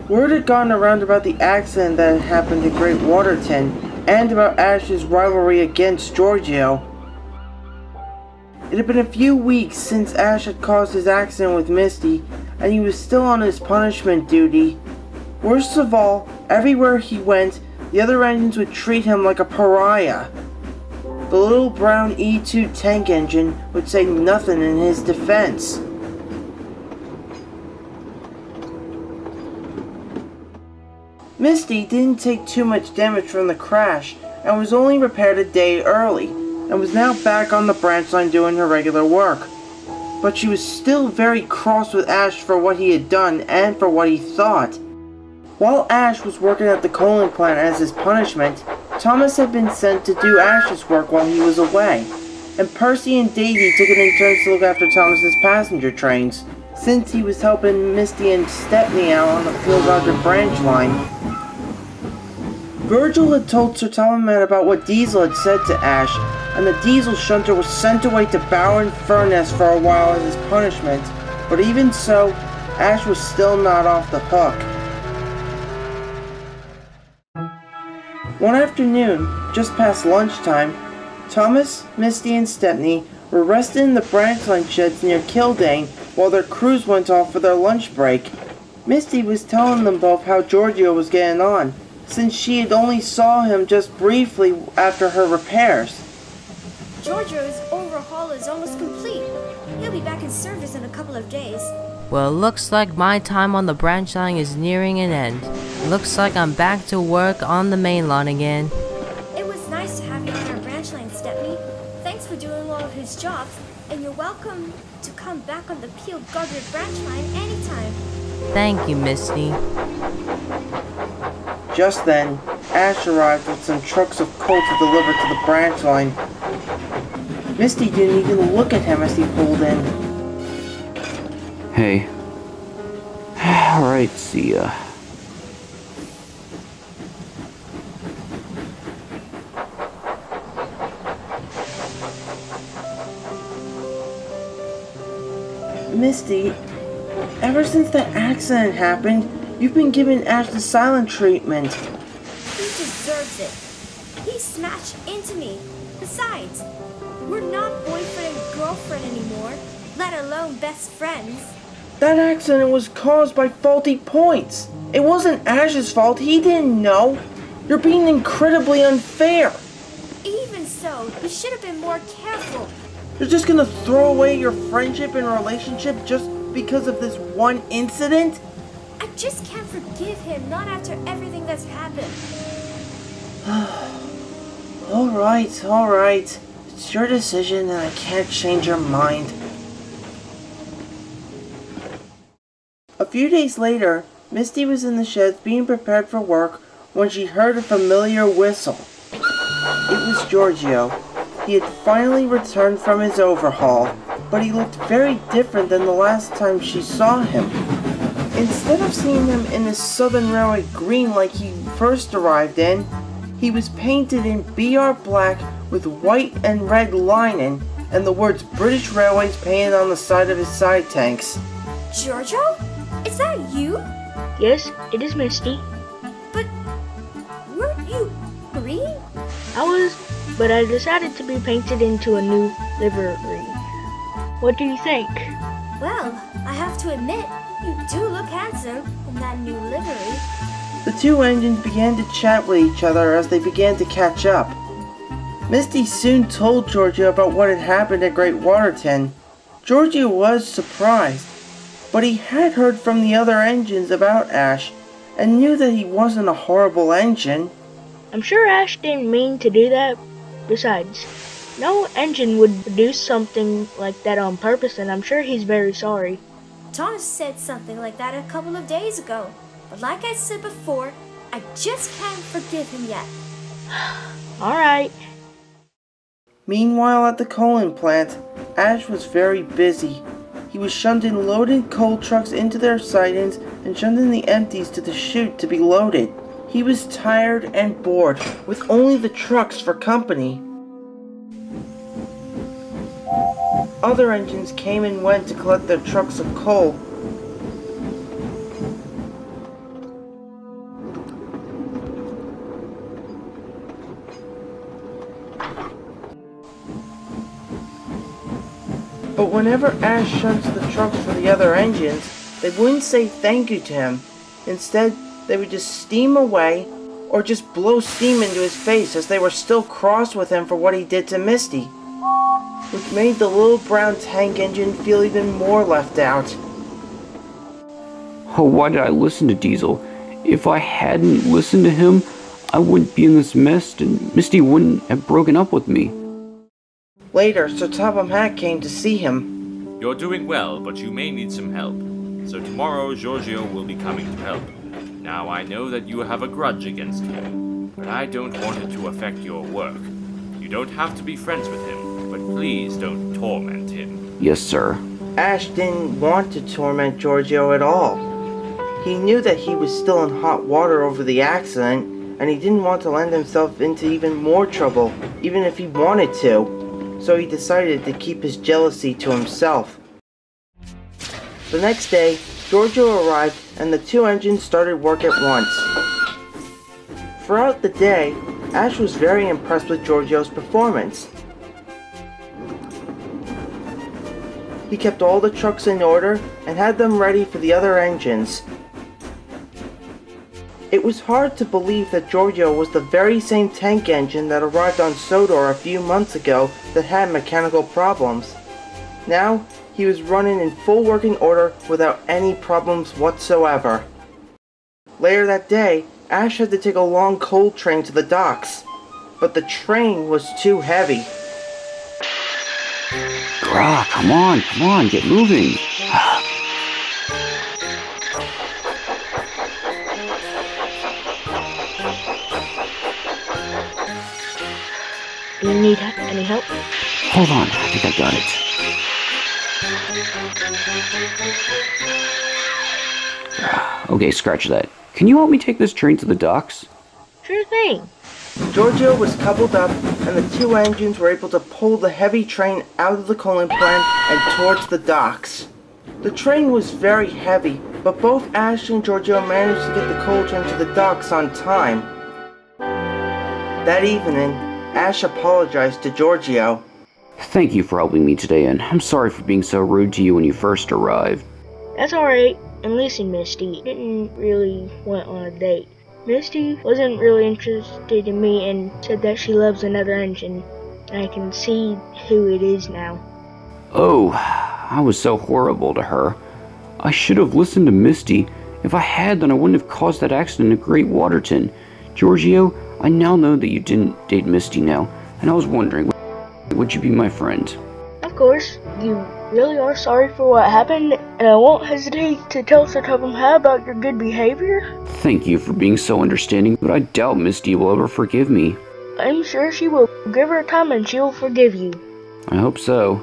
Word had gone around about the accident that had happened at Great Waterton and about Ash's rivalry against Georgio. It had been a few weeks since Ash had caused his accident with Misty, and he was still on his punishment duty. Worst of all, everywhere he went, the other engines would treat him like a pariah. The little brown E2 tank engine would say nothing in his defense. Misty didn't take too much damage from the crash and was only repaired a day early, and was now back on the branch line doing her regular work. But she was still very cross with Ash for what he had done and for what he thought. While Ash was working at the coaling plant as his punishment, Thomas had been sent to do Ash's work while he was away, and Percy and Davy took it in turns to look after Thomas's passenger trains, since he was helping Misty and Stepney out on the Field Roger branch line. Virgil had told Sir Topham Hatt about what Diesel had said to Ash, and the Diesel shunter was sent away to Bower and Furness for a while as his punishment, but even so, Ash was still not off the hook. One afternoon, just past lunchtime, Thomas, Misty, and Stepney were resting in the branch line sheds near Kildane while their crews went off for their lunch break. Misty was telling them both how Georgio was getting on, since she had only saw him just briefly after her repairs. Georgio's overhaul is almost complete. He'll be back in service in a couple of days. Well, looks like my time on the branch line is nearing an end. Looks like I'm back to work on the main line again. It was nice to have you on our branch line, Stepney. Thanks for doing all of his jobs, and you're welcome to come back on the Peel Goddard branch line anytime. Thank you, Misty. Just then, Ash arrived with some trucks of coal to deliver to the branch line. Misty didn't even look at him as he pulled in. Hey. Alright, see ya. Misty, ever since that accident happened, you've been giving Ash the silent treatment. He deserves it. He smashed into me. Besides, we're not boyfriend and girlfriend anymore, let alone best friends. That accident was caused by faulty points. It wasn't Ash's fault. He didn't know. You're being incredibly unfair. Even so, you should have been more careful. You're just gonna throw away your friendship and relationship just because of this one incident? I just can't forgive him, not after everything that's happened. Alright. It's your decision and I can't change your mind. A few days later, Misty was in the sheds being prepared for work when she heard a familiar whistle. It was Georgio. He had finally returned from his overhaul, but he looked very different than the last time she saw him. Instead of seeing him in his Southern Railway green like he first arrived in, he was painted in BR black with white and red lining and the words British Railways painted on the side of his side tanks. Georgio? Is that you? Yes, it is Misty. But weren't you green? I was, but I decided to be painted into a new livery. What do you think? Well, I have to admit, you do look handsome in that new livery. The two engines began to chat with each other as they began to catch up. Misty soon told Georgio about what had happened at Great Waterton. Georgio was surprised, but he had heard from the other engines about Ash and knew that he wasn't a horrible engine. I'm sure Ash didn't mean to do that. Besides, no engine would do something like that on purpose, and I'm sure he's very sorry. Thomas said something like that a couple of days ago, but like I said before, I just can't forgive him yet. Alright. Meanwhile, at the coaling plant, Ash was very busy. He was shunting loaded coal trucks into their sidings and shunting the empties to the chute to be loaded. He was tired and bored, with only the trucks for company. Other engines came and went to collect their trucks of coal. But whenever Ash shuns the trucks for the other engines, they wouldn't say thank you to him. Instead, they would just steam away or just blow steam into his face as they were still cross with him for what he did to Misty, which made the little brown tank engine feel even more left out. Oh, why did I listen to Diesel? If I hadn't listened to him, I wouldn't be in this mess and Misty wouldn't have broken up with me. Later, Sir Topham Hatt came to see him. You're doing well, but you may need some help. So tomorrow, Georgio will be coming to help. Now, I know that you have a grudge against him, but I don't want it to affect your work. You don't have to be friends with him, but please don't torment him. Yes, sir. Ash didn't want to torment Georgio at all. He knew that he was still in hot water over the accident, and he didn't want to land himself into even more trouble, even if he wanted to. So he decided to keep his jealousy to himself. The next day, Georgio arrived and the two engines started work at once. Throughout the day, Ash was very impressed with Georgio's performance. He kept all the trucks in order and had them ready for the other engines. It was hard to believe that Georgio was the very same tank engine that arrived on Sodor a few months ago that had mechanical problems. Now, he was running in full working order without any problems whatsoever. Later that day, Ash had to take a long coal train to the docks, but the train was too heavy. Grah, come on, get moving. Do you need any help? Hold on, I think I got it. Okay, scratch that. Can you help me take this train to the docks? Sure thing. Georgio was coupled up, and the two engines were able to pull the heavy train out of the coaling plant and towards the docks. The train was very heavy, but both Ash and Georgio managed to get the coal train to the docks on time. That evening, Ash apologized to Georgio. Thank you for helping me today, and I'm sorry for being so rude to you when you first arrived. That's alright. And listen, Misty, didn't really want on a date. Misty wasn't really interested in me and said that she loves another engine. I can see who it is now. Oh, I was so horrible to her. I should have listened to Misty. If I had, then I wouldn't have caused that accident at Great Waterton. Giorgio, I now know that you didn't date Misty now, and I was wondering, would you be my friend? Of course, you really are sorry for what happened, and I won't hesitate to tell Sir Topham Hatt about your good behavior. Thank you for being so understanding, but I doubt Misty will ever forgive me. I'm sure she will. Give her time and she will forgive you. I hope so.